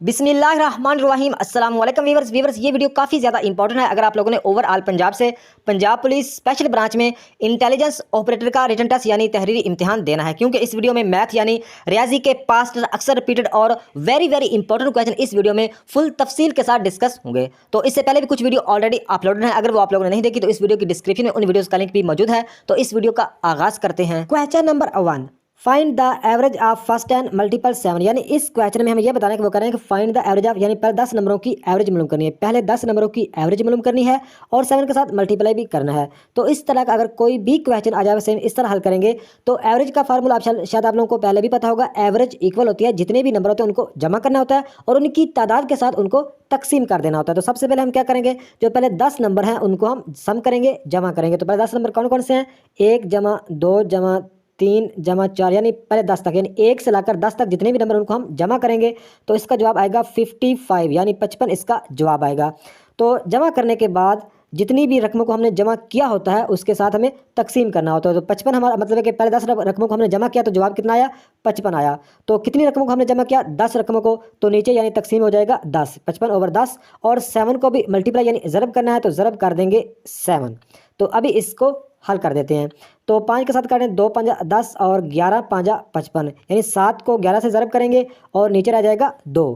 बिस्मिल्लाहिर्रहमानिर्रहीम अस्सलाम वालेकुम वीवर्स ये वीडियो काफ़ी ज़्यादा इंपॉर्टेंट है। अगर आप लोगों ने ओवरऑल पंजाब से पंजाब पुलिस स्पेशल ब्रांच में इंटेलिजेंस ऑपरेटर का रिटन टेस्ट यानी तहरीरी इम्तिहान देना है, क्योंकि इस वीडियो में मैथ यानी रियाजी के पास्ट अक्सर रिपीटेड और वेरी वेरी इंपॉर्टेंट क्वेश्चन इस वीडियो में फुल तफसील के साथ डिस्कस होंगे। तो इससे पहले भी कुछ वीडियो ऑलरेडी अपलोडेड है, अगर वो आप लोगों ने नहीं देखी तो इस वीडियो की डिस्क्रिप्शन में उन वीडियोज़ का लिंक भी मौजूद है। तो इस वीडियो का आगाज़ करते हैं। Question number 1, find the average of first and multiple 7। यानी इस क्वेश्चन में हमें यह बताना है कि वो कह रहे हैं कि फाइंड द एवरेज ऑफ, यानी पहले 10 नंबरों की एवरेज मालूम करनी है, पहले 10 नंबरों की एवरेज मालूम करनी है और 7 के साथ मल्टीप्लाई भी करना है। तो इस तरह का अगर कोई भी क्वेश्चन आ जाए सेम इस तरह हल करेंगे तो एवरेज का फार्मूला आप शायद आप लोगों को पहले भी पता होगा। एवरेज इक्वल होती है जितने भी नंबर होते हैं उनको जमा करना होता है और उनकी तादाद के साथ उनको तकसीम कर देना होता है। तो सबसे पहले हम क्या करेंगे, जो पहले 10 नंबर हैं उनको हम सम करेंगे, जमा करेंगे। तो पहले 10 नंबर कौन कौन से हैं, 1 जमा 2 जमा 3 जमा 4, यानी पहले 10 तक, यानी 1 से लाकर 10 तक जितने भी नंबर उनको हम जमा करेंगे। तो इसका जवाब आएगा 55, यानी 55 इसका जवाब आएगा। तो जमा करने के बाद जितनी भी रकमों को हमने जमा किया होता है उसके साथ हमें तकसीम करना होता है। तो 55 हमारा मतलब है कि पहले 10 रकमों को हमने जमा किया तो जवाब कितना आया, 55 आया। तो कितनी रकमों को हमने जमा किया, 10 रकमों को, तो नीचे यानी तकसीम हो जाएगा 10, 55/10। और 7 को भी मल्टीप्लाई यानी ज़रब करना है तो ज़रब कर देंगे 7। तो अभी इसको हल कर देते हैं। तो 5 के साथ काटें, 2 5 10 और 11 5 55, यानी 7 को 11 से ज़रब करेंगे और नीचे रह जाएगा 2।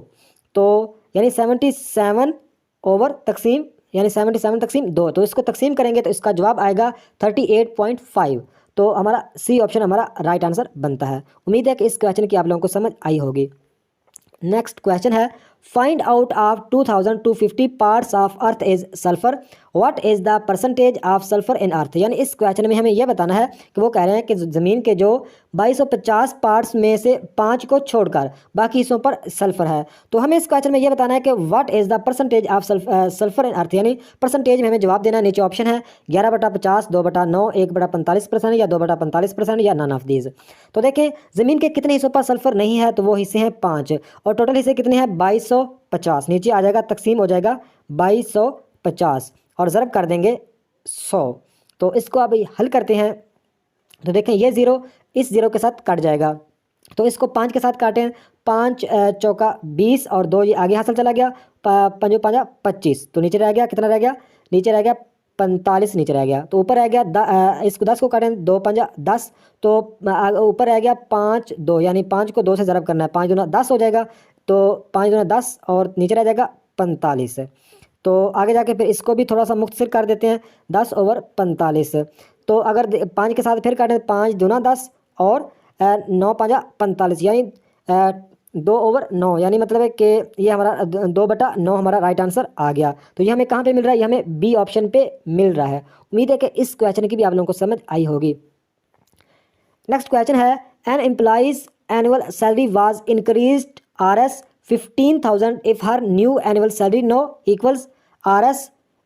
तो यानी 77 ओवर तकसीम, यानी 77 तकसीम 2। तो इसको तकसीम करेंगे तो इसका जवाब आएगा 38.5। तो हमारा सी ऑप्शन हमारा राइट आंसर बनता है। उम्मीद है कि इस क्वेश्चन की आप लोगों को समझ आई होगी। नेक्स्ट क्वेश्चन है, find out of 2250 parts of earth is sulphur, what is the percentage of sulphur in earth. यानी इस क्वेश्चन में हमें यह बताना है कि वो कह रहे हैं कि ज़मीन के जो 2250 पार्ट्स में से 5 को छोड़कर बाकी हिस्सों पर सल्फर है। तो हमें इस क्वेश्चन में यह बताना है कि what is the percentage of sulphur in earth, यानी परसेंटेज में हमें जवाब देना है। नीचे ऑप्शन है 11/50, 2/9, 1/45% या 2/45% या नन ऑफ दीज। तो देखें ज़मीन के कितने हिस्सों पर सल्फर नहीं है, तो वो हिस्से हैं 5 और टोटल हिस्से कितने हैं 2250। नीचे आ जाएगा तकसीम हो जाएगा 2250 और ज़रब कर देंगे 100। तो इसको अभी हल करते हैं तो देखें ये 0 इस 0 के साथ कट जाएगा। तो इसको 5 के साथ काटें, 5 चौका 20 और 2 ये आगे हासिल चला गया, 5 5 25। तो नीचे रह गया कितना रह गया, नीचे रह गया 45 नीचे रह गया। तो ऊपर रह गया इसको 10 को काटें, 2 5 10। तो ऊपर रह गया 5 2, यानी 5 को 2 से ज़रब करना है, 5 दूना 10 हो जाएगा। तो 5 दूना 10 और नीचे रह जाएगा 45। तो आगे जाके फिर इसको भी थोड़ा सा मुख्तसर कर देते हैं, 10/45। तो अगर 5 के साथ फिर काटें, 5 दूना 10 और 9 5 45, यानी 2/9, यानी मतलब है कि ये हमारा 2/9 हमारा राइट आंसर आ गया। तो ये हमें कहाँ पे मिल रहा है, ये हमें बी ऑप्शन पे मिल रहा है। उम्मीद है कि इस क्वेश्चन की भी आप लोगों को समझ आई होगी। नेक्स्ट क्वेश्चन है, an employee's annual salary was increased RS 15,000 if her new annual salary no equals RS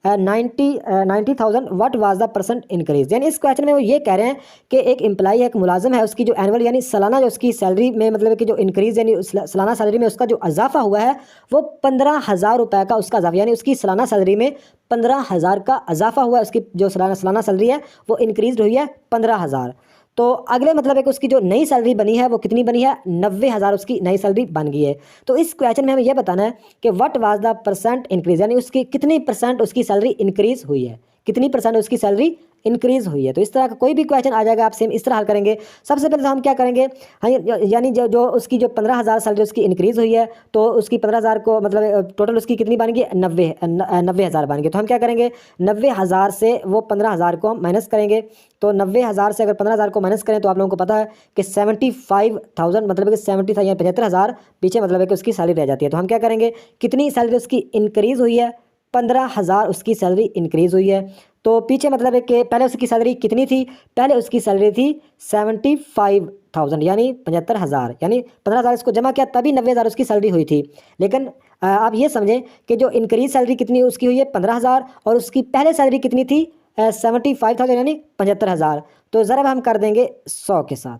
90,000, what was the percent increase. यानी इस क्वेश्चन में वो ये कह रहे हैं कि एक एम्प्लॉई है, एक मुलाजिम है, उसकी जो एनुअल यानी सालाना जो उसकी सैलरी में मतलब है कि जो इंक्रीज यानी सालाना सैलरी में उसका जो इजाफा हुआ है वो 15,000 रुपये का उसका इजाफा, यानी उसकी सालाना सैलरी में 15,000 का इजाफा हुआ है। उसकी जो सालाना सैलरी है वो इंक्रीज हुई है 15,000। तो अगले मतलब है कि उसकी जो नई सैलरी बनी है वो कितनी बनी है, 90,000 उसकी नई सैलरी बन गई है। तो इस क्वेश्चन में हमें यह बताना है कि what was the percent increase, यानी उसकी कितनी परसेंट उसकी सैलरी इंक्रीज हुई है, कितनी परसेंट उसकी सैलरी इंक्रीज हुई है। तो इस तरह का कोई भी क्वेश्चन आ जाएगा आप सेम इस तरह हल करेंगे। सबसे पहले तो हम क्या करेंगे, हाँ, यानी जो उसकी जो 15,000 सैलरी उसकी इंक्रीज हुई है तो उसकी 15,000 को मतलब टोटल उसकी कितनी बन गई, 90,000 बन गई। तो हम क्या करेंगे, 90,000 से वो 15,000 को हम माइनस करेंगे। तो 90,000 से अगर 15,000 को माइनस करें तो आप लोगों को पता है कि 75,000 मतलब कि 70,000 75,000 पीछे मतलब है कि उसकी सैलरी रह जाती है। तो हम क्या करेंगे, कितनी सैलरी उसकी इंक्रीज़ हुई है, 15,000 उसकी सैलरी इंक्रीज़ हुई है। तो पीछे मतलब है कि पहले उसकी सैलरी कितनी थी, पहले उसकी सैलरी थी 75,000 यानी 75,000, यानी 15,000 इसको जमा किया तभी 90,000 उसकी सैलरी हुई थी। लेकिन आप ये समझें कि जो इंक्रीज सैलरी कितनी उसकी हुई है 15,000 और उसकी पहले सैलरी कितनी थी 75,000 यानी 75,000। तो ज़रा हम कर देंगे 100 के साथ,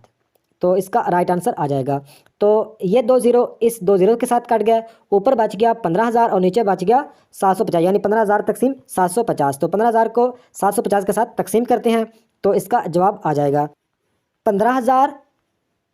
तो इसका राइट आंसर आ जाएगा। तो ये 2 0 इस 2 0 के साथ कट गया, ऊपर बच गया 15,000 और नीचे बच गया 750, यानी 15,000 तकसीम 750। तो 15,000 को 750 के साथ तकसीम करते हैं तो इसका जवाब आ जाएगा 15,000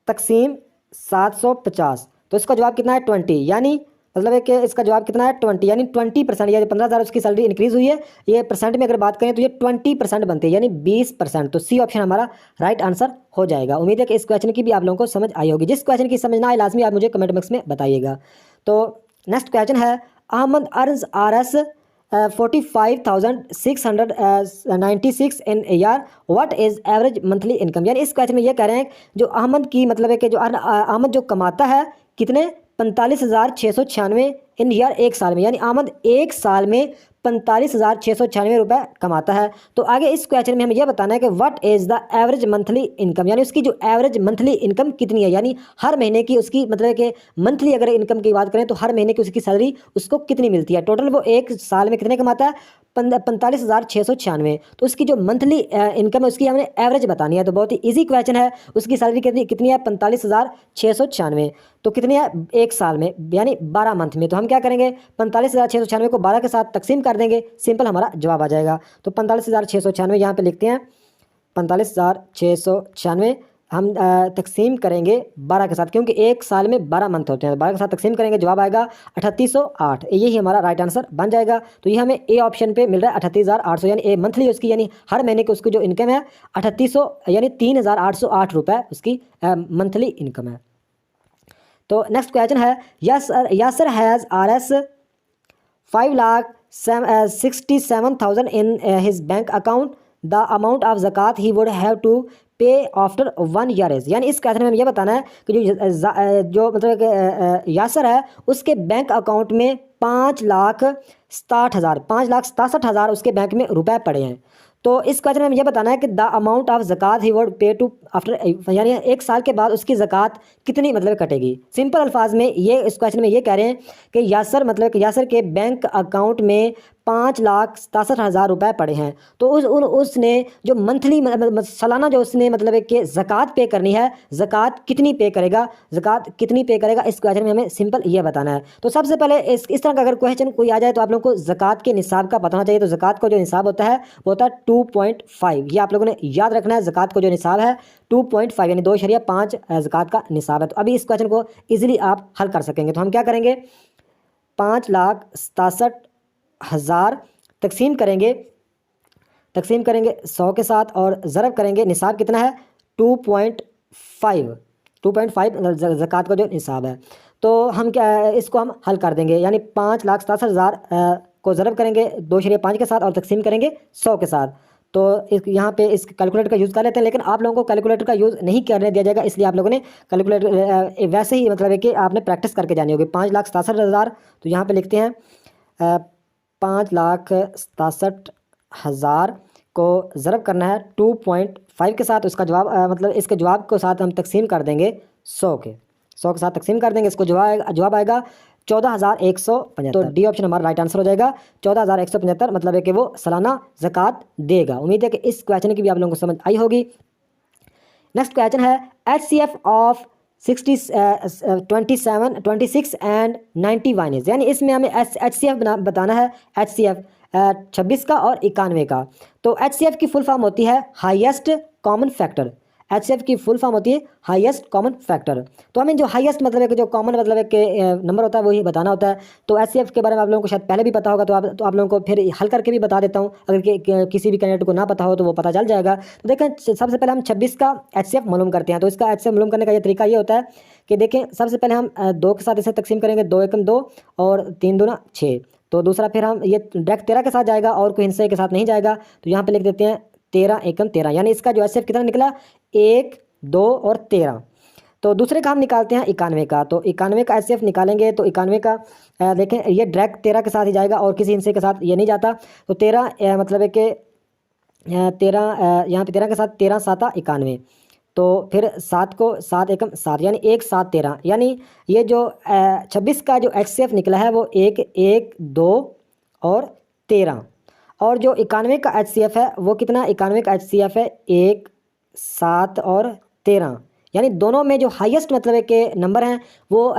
तकसीम 750। तो इसका जवाब कितना है 20, यानी मतलब है कि इसका जवाब कितना है 20, यानी 20%, यानी 15,000 उसकी सैलरी इंक्रीज हुई है। ये परसेंट में अगर बात करें तो ये 20% बनती है, यानी 20%। तो सी ऑप्शन हमारा राइट आंसर हो जाएगा। उम्मीद है कि इस क्वेश्चन की भी आप लोगों को समझ आई होगी। जिस क्वेश्चन की समझ ना आए लाजमी आप मुझे कमेंट बॉक्स में बताइएगा। तो नेक्स्ट क्वेश्चन है, अहमद अर्ज RS 45,696 in year, what is average monthly income. यानी इस क्वेश्चन में ये कह रहे हैं जो अहमद की मतलब है कि जो अहमद जो कमाता है कितने 45,696 इन ईयर, एक साल में, यानी अहमद एक साल में 45,696 रुपये कमाता है। तो आगे इस क्वेश्चन में हमें यह बताना है कि what is the average monthly income, यानी उसकी जो एवरेज मंथली इनकम कितनी है, यानी हर महीने की उसकी मतलब है कि मंथली अगर इनकम की बात करें तो हर महीने की उसकी सैलरी उसको कितनी मिलती है। टोटल वो एक साल में कितने कमाता है 45,696। तो उसकी जो मंथली इनकम है उसकी हमें एवरेज बतानी है। तो बहुत ही ईजी क्वेश्चन है। उसकी सैलरी कितनी कितनी है 45,696। तो कितनी है एक साल में, यानी 12 मंथ में। तो हम क्या करेंगे 45,696 को 12 के साथ तकसीम कर देंगे, सिंपल हमारा जवाब आ जाएगा। तो 45,696 यहाँ पे लिखते हैं, 45,696 हम तकसीम करेंगे 12 के साथ, क्योंकि एक साल में 12 मंथ होते हैं। 12 के साथ तकसीम करेंगे, जवाब आएगा 3808। यही हमारा राइट आंसर बन जाएगा। तो ये हमें ए ऑप्शन पे मिल रहा है 38,800, यानी ए मंथली उसकी, यानी हर महीने की उसकी जो इनकम है 3800, यानी 3,808 रुपये उसकी मंथली इनकम है। तो नेक्स्ट क्वेश्चन है, यासर has RS 5,67,000 in his bank account. The amount of zakat he would have to pay after 1 year is। यानी इस क्वेश्चन में हमें यह बताना है कि जो मतलब यासर है उसके बैंक अकाउंट में 5,67,000 उसके बैंक में रुपए पड़े हैं। तो इस क्वेश्चन में हमें यह बताना है कि द अमाउंट ऑफ ज़कात he would pay to after, यानी एक साल के बाद उसकी ज़कात कितनी मतलब कटेगी। सिंपल अल्फाज में ये इस क्वेश्चन में ये कह रहे हैं कि यासर मतलब कि यासर के बैंक अकाउंट में 5,67,000 रुपये पड़े हैं। तो उसने जो मंथली सालाना जो उसने मतलब कि ज़कात पे करनी है, ज़कात कितनी पे करेगा, ज़कात कितनी पे करेगा, इस क्वेश्चन में हमें सिंपल ये बताना है। तो सबसे पहले इस तरह का अगर क्वेश्चन कोई आ जाए तो आप लोगों को ज़कात के निसाब का पता होना चाहिए। तो ज़कात का जो निसाब होता है वो होता है 2.5। ये आप लोगों ने याद रखना है। ज़कात का जो निसाब है 2.5, यानी 2.5 ज़कात का निसाब है। तो अभी इस क्वेश्चन को ईजिली आप हल कर सकेंगे। तो हम क्या करेंगे 5,67,000 तकसीम करेंगे 100 के साथ और ज़रब करेंगे, निसाब कितना है 2.5 ज़कात का जो निसाब है। तो हम क्या इसको हम हल कर देंगे, यानी 5,67,000 को ज़रब करेंगे 2.5 के साथ और तकसीम करेंगे 100 के साथ। तो यहाँ पे इस कैलकुलेटर का यूज़ कर लेते हैं, लेकिन आप लोगों को कैलकुलेटर का यूज़ नहीं करने दिया जाएगा, इसलिए आप लोगों ने कैलकुलेटर वैसे ही मतलब है कि आपने प्रैक्टिस करके जानी होगी। 5,67,000, तो यहाँ पे लिखते हैं 5,67,000 को ज़रब करना है 2.5 के साथ। उसका जवाब मतलब इसके जवाब को साथ हम तकसीम कर देंगे 100 के साथ तकसीम कर देंगे। इसको जवाब आएगा 14,175। तो डी ऑप्शन हमारा राइट आंसर हो जाएगा। 14,175 मतलब है कि वो सालाना ज़कात देगा। उम्मीद है कि इस क्वेश्चन की भी आप लोगों को समझ आई होगी। नेक्स्ट क्वेश्चन है, HCF ऑफ 26 एंड 91 इज, यानी इसमें हमें HCF बताना है। HCF 26 का और 91 का। तो HCF की फुल फॉर्म होती है हाईएस्ट कॉमन फैक्टर। HCF की फुल फॉर्म होती है हाईएस्ट कॉमन फैक्टर। तो हमें जो हाईएस्ट मतलब है कि जो कॉमन मतलब है कि नंबर होता है वही बताना होता है। तो HCF के बारे में आप लोगों को शायद पहले भी पता होगा, तो आप लोगों को फिर हल करके भी बता देता हूँ, अगर किसी भी कैंडिडेट को ना पता हो तो वो पता चल जाएगा। तो देखें सबसे पहले हम 26 का HCF मालूम करते हैं। तो इसका HCF मालूम करने का ये तरीका ये होता है कि देखें सबसे पहले हम 2 के साथ इसे तकसीम करेंगे, 2 एकम 2 और 3 दूना 6। तो दूसरा फिर हम ये डायरेक्ट 13 के साथ जाएगा और कोई हिस्से के साथ नहीं जाएगा। तो यहाँ पे लिख देते हैं 13 एकम 13, यानी इसका जो HCF कितना निकला 1, 2 और 13। तो दूसरे का हम निकालते हैं 91 का। तो 91 का HCF निकालेंगे तो 91 का देखें ये डायरेक्ट 13 के साथ ही जाएगा और किसी हिस्से के साथ ये नहीं जाता। तो 13 मतलब है कि 13 यहाँ पे 13 के साथ 13 7 91। तो फिर 7 को 7 एकम 7, यानी 1 7 13, यानी ये जो 26 का जो HCF निकला है वो 1 1 2 और 13। और जो 91 का HCF है वो कितना 91 का HCF है 1 7 और 13, यानी दोनों में जो हाईएस्ट मतलब है कि नंबर हैं वो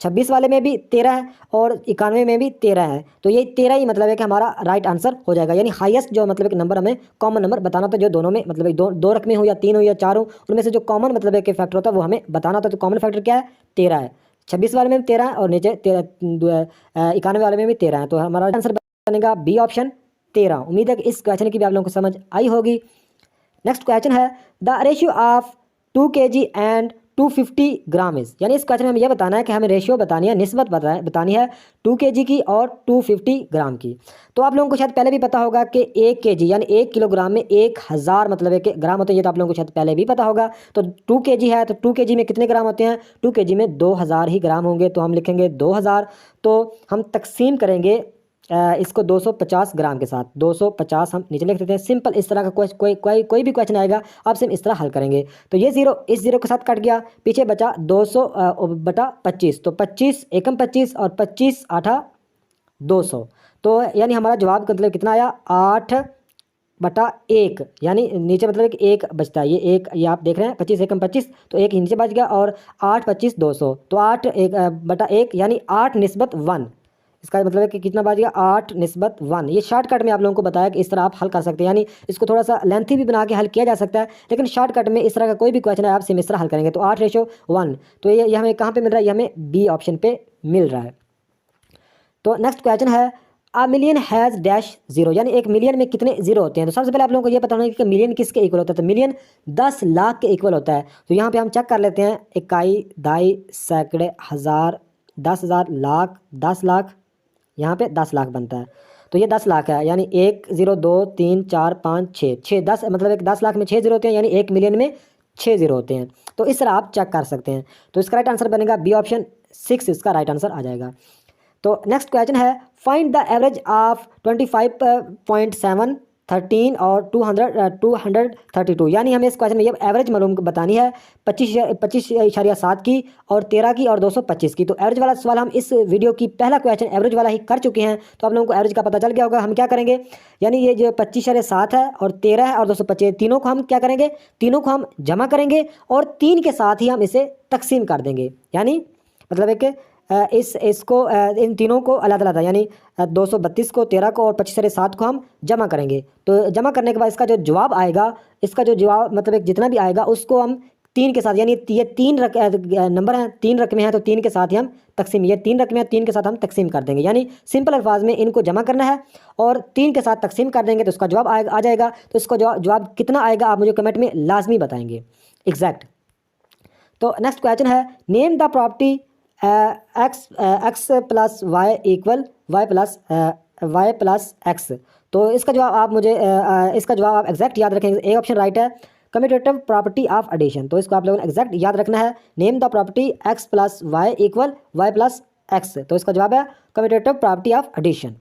26 वाले में भी 13 है और 91 में भी 13 है। तो ये 13 ही मतलब है कि हमारा राइट आंसर हो जाएगा। यानी हाईएस्ट जो मतलब कि नंबर हमें कॉमन नंबर बताना होता है, जो दोनों में मतलब दो रकमें हो या 3 हो या 4 हो, उनमें से जो कॉमन मतलब है कि फैक्टर होता है वो हमें बताना होता है। तो कॉमन फैक्टर क्या है 13 है। 26 वाले में भी 13 है और नीचे 91 वाले में भी 13 है। तो हमारा आंसर बनेगा बी ऑप्शन 13। उम्मीद है कि इस क्वेश्चन की भी आप लोगों को समझ आई होगी। नेक्स्ट क्वेश्चन है the ratio of 2 kg and 250 gram is, यानी इस क्वेश्चन में हमें यह बताना है कि हमें रेशियो बतानी है, निस्बत बतानी है 2 kg की और 250 ग्राम की। तो आप लोगों को शायद पहले भी पता होगा कि 1 kg यानी 1 किलोग्राम में 1000 मतलब 1 ग्राम होते हैं, ये तो आप लोगों को शायद पहले भी पता होगा। तो 2 kg है तो 2 kg में कितने ग्राम होते हैं? 2 kg में 2000 ही ग्राम होंगे, तो हम लिखेंगे 2000। तो हम तकसीम करेंगे इसको 250 ग्राम के साथ, 250 हम नीचे लिख देते हैं। सिंपल इस तरह का कोई भी क्वेश्चन आएगा आप सिर्फ इस तरह हल करेंगे। तो ये जीरो इस जीरो के साथ कट गया, पीछे बचा 200 बटा 25, तो 25 एकम 25 और 25 आठा 200। तो यानी हमारा जवाब मतलब कितना आया? 8/1, यानी नीचे मतलब कि 1 बचता है। ये आप देख रहे हैं 25 एकम 25, तो 1 नीचे बच गया और 8 25 200, तो 8/1 यानी 8/1। इसका मतलब है कि कितना बच गया? 8/1। ये शॉर्टकट में आप लोगों को बताया कि इस तरह आप हल कर सकते हैं, यानी इसको थोड़ा सा लेंथी भी बना के हल किया जा सकता है, लेकिन शॉर्टकट में इस तरह का कोई भी क्वेश्चन है आप सिर्फ इस तरह हल करेंगे। तो 8/1, तो ये हमें कहाँ पे मिल रहा है? ये हमें बी ऑप्शन पे मिल रहा है। तो नेक्स्ट क्वेश्चन है a million has dash zero, यानी 1 मिलियन में कितने जीरो होते हैं? तो सबसे पहले आप लोगों को ये पता होना है कि मिलियन किसके इक्वल होता है। तो मिलियन 10 लाख के इक्वल होता है। तो यहाँ पे हम चेक कर लेते हैं, इकाई, दहाई, सैकड़े, हज़ार, 10,000, लाख, 10 लाख, यहाँ पे 10 लाख बनता है। तो ये 10 लाख है, यानी 1 0 2 3 4 5 6 10 मतलब एक 10 लाख में 6 जीरो होते हैं, यानी 1 मिलियन में 6 जीरो होते हैं। तो इस तरह आप चेक कर सकते हैं। तो इसका राइट आंसर बनेगा बी ऑप्शन 6, इसका राइट आंसर आ जाएगा। तो नेक्स्ट क्वेश्चन है फाइंड द एवरेज ऑफ 25.7 13 और 232, यानी हमें इस क्वेश्चन में ये एवरेज मालूम बतानी है 25.7 की और 13 की और 225 की। तो एवरेज वाला सवाल हम इस वीडियो की पहला क्वेश्चन एवरेज वाला ही कर चुके हैं, तो आप लोगों को एवरेज का पता चल गया होगा। हम क्या करेंगे, यानी ये जो 25.7 है और 13 है और 225, तीनों को हम क्या करेंगे? तीनों को हम जमा करेंगे और 3 के साथ ही हम इसे तकसीम कर देंगे, यानी मतलब है कि इसको इन तीनों को अलग-अलग, यानी 232 को, 13 को और 25.7 को हम जमा करेंगे। तो जमा करने के बाद इसका जो जवाब आएगा, इसका जो जवाब मतलब जितना भी आएगा उसको हम 3 के साथ, यानी ये 3 नंबर हैं, 3 रकमें हैं, तो 3 के साथ ही हम तकसीम, ये 3 रकमें हैं, 3 के साथ हम तकसीम कर देंगे। यानी सिंपल अल्फाज में इनको जमा करना है और 3 के साथ तकसीम कर देंगे तो इसका जवाब आ जाएगा। तो इसका जवाब कितना आएगा आप मुझे कमेंट में लाजमी बताएंगे एग्जैक्ट। तो नेक्स्ट क्वेश्चन है name the property x plus y equal y plus x. तो इसका जवाब आप मुझे इसका जवाब आप एग्जैक्ट याद रखेंगे। ए ऑप्शन राइट है, कम्यूटेटिव प्रॉपर्टी ऑफ एडिशन। तो इसको आप लोगों ने एग्जैक्ट याद रखना है, name the property x plus y equal y plus x. तो इसका जवाब है कम्यूटेटिव प्रॉपर्टी ऑफ एडिशन।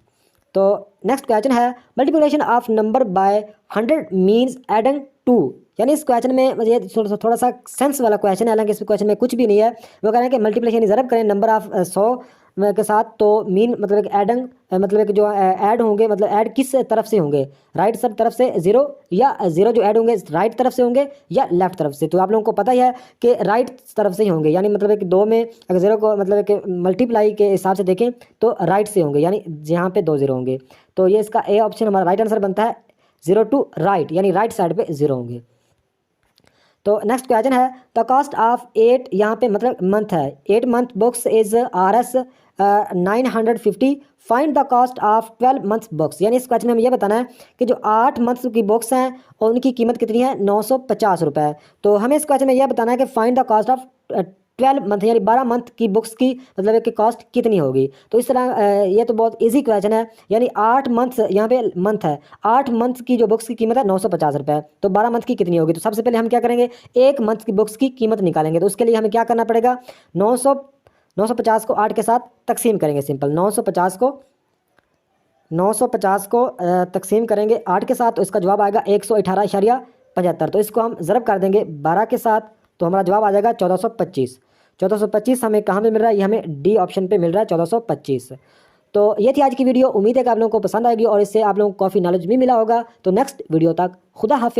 तो नेक्स्ट क्वेश्चन है multiplication of number by 100 means adding 2, यानी इस क्वेश्चन में मुझे थोड़ा सा सेंस वाला क्वेश्चन है, हालांकि इस क्वेश्चन में कुछ भी नहीं है। वो कह रहे हैं कि मल्टीप्लिकेशन ज़रब करें नंबर ऑफ 100 के साथ, तो मीन मतलब एडंग मतलब जो ऐड होंगे, मतलब ऐड किस तरफ से होंगे? राइट सब तरफ से जीरो, या जीरो जो ऐड होंगे राइट तरफ से होंगे या लेफ्ट तरफ से? तो आप लोगों को पता ही है कि राइट तरफ से ही होंगे, यानी मतलब कि 2 में अगर जीरो को मतलब कि मल्टीप्लाई के हिसाब से देखें तो राइट से होंगे, यानी यहाँ पे 2 जीरो होंगे। तो ये इसका ए ऑप्शन हमारा राइट आंसर बनता है, 0 टू राइट, यानी राइट साइड पे 0 होंगे। तो नेक्स्ट क्वेश्चन है द कॉस्ट ऑफ 8, यहाँ पे मतलब मंथ है, 8 month books is RS 950, find the cost of 12 month books, यानी इस क्वेश्चन में हमें यह बताना है कि जो 8 मंथ की बुक्स हैं और उनकी कीमत कितनी है? 950 रुपये। तो हमें इस क्वेश्चन में यह बताना है कि find the cost of 12 month, यानी 12 मंथ की बुक्स की मतलब कि कॉस्ट कितनी होगी। तो इस तरह ये तो बहुत इजी क्वेश्चन है, यानी 8 मंथ, यहाँ पे मंथ है, 8 मंथ की जो बुक्स की कीमत है 950 रुपये, तो 12 मंथ की कितनी होगी? तो सबसे पहले हम क्या करेंगे, 1 मंथ की बुक्स की कीमत निकालेंगे। तो उसके लिए हमें क्या करना पड़ेगा, 950 को 8 के साथ तकसीम करेंगे। सिंपल 950 को तकसीम करेंगे 8 के साथ, तो इसका जवाब आएगा 118.75। तो इसको हम ज़रब कर देंगे 12 के साथ, तो हमारा जवाब आ जाएगा 1425। 1425 हमें कहाँ पे मिल रहा है? ये हमें डी ऑप्शन पे मिल रहा है 1425। तो ये थी आज की वीडियो, उम्मीद है कि आप लोगों को पसंद आएगी और इससे आप लोगों को काफ़ी नॉलेज भी मिला होगा। तो नेक्स्ट वीडियो तक खुदा हाफिज़।